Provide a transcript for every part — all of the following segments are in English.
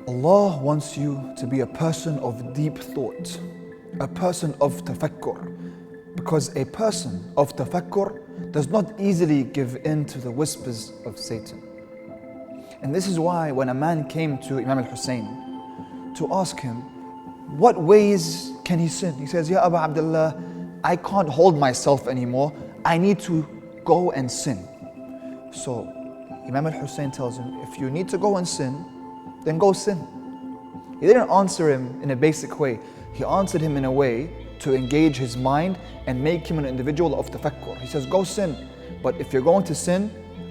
Allah wants you to be a person of deep thought, a person of tafakkur, because a person of tafakkur does not easily give in to the whispers of Satan. And this is why when a man came to Imam Hussain to ask him, what ways can he sin? He says, Ya Abu Abdullah, I can't hold myself anymore. I need to go and sin. So Imam Hussain tells him, if you need to go and sin, then go sin. He didn't answer him in a basic way. He answered him in a way to engage his mind and make him an individual of tafakkur. He says, go sin. But if you're going to sin,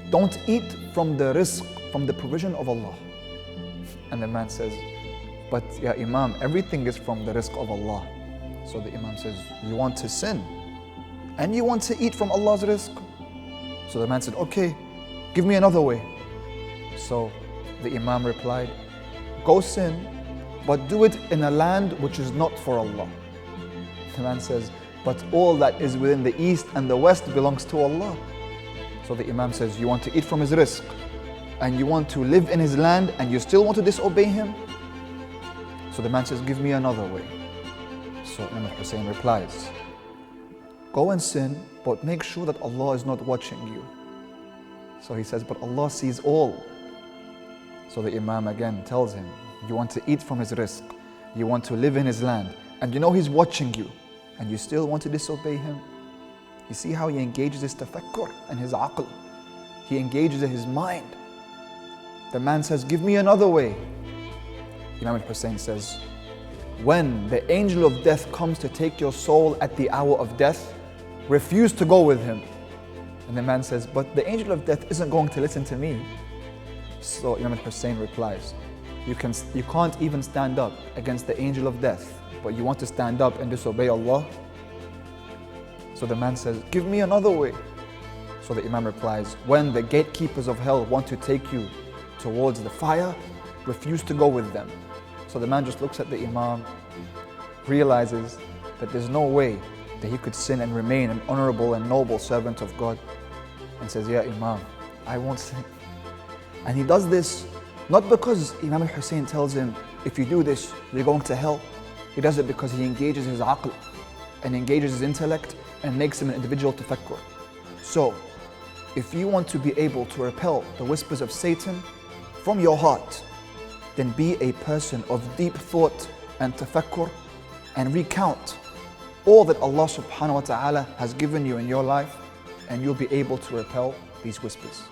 don't eat from the rizq, from the provision of Allah. And the man says, but ya Imam, everything is from the rizq of Allah. So the Imam says, you want to sin and you want to eat from Allah's rizq? So the man said, okay, give me another way. So the Imam replied, go sin, but do it in a land which is not for Allah. The man says, but all that is within the east and the west belongs to Allah. So the Imam says, you want to eat from his rizq and you want to live in his land and you still want to disobey him? So the man says, give me another way. So Imam Hussain replies, go and sin, but make sure that Allah is not watching you. So he says, but Allah sees all. So the Imam again tells him, you want to eat from his rizq, you want to live in his land, and you know he's watching you, and you still want to disobey him? You see how he engages his tafakkur and his aql. He engages his mind. The man says, give me another way. Imam Hussain says, when the angel of death comes to take your soul at the hour of death, refuse to go with him. And the man says, but the angel of death isn't going to listen to me. So Imam Hussain replies, you can't even stand up against the angel of death, but you want to stand up and disobey Allah? So the man says, give me another way. So the Imam replies, when the gatekeepers of hell want to take you towards the fire, refuse to go with them. So the man just looks at the Imam, realizes that there's no way that he could sin and remain an honorable and noble servant of God, and says, Ya Imam, I won't sin. And he does this not because Imam Hussain tells him, if you do this, you're going to hell. He does it because he engages his aql and engages his intellect and makes him an individual tafakkur. So, if you want to be able to repel the whispers of Satan from your heart, then be a person of deep thought and tafakkur and recount all that Allah subhanahu wa ta'ala has given you in your life, and you'll be able to repel these whispers.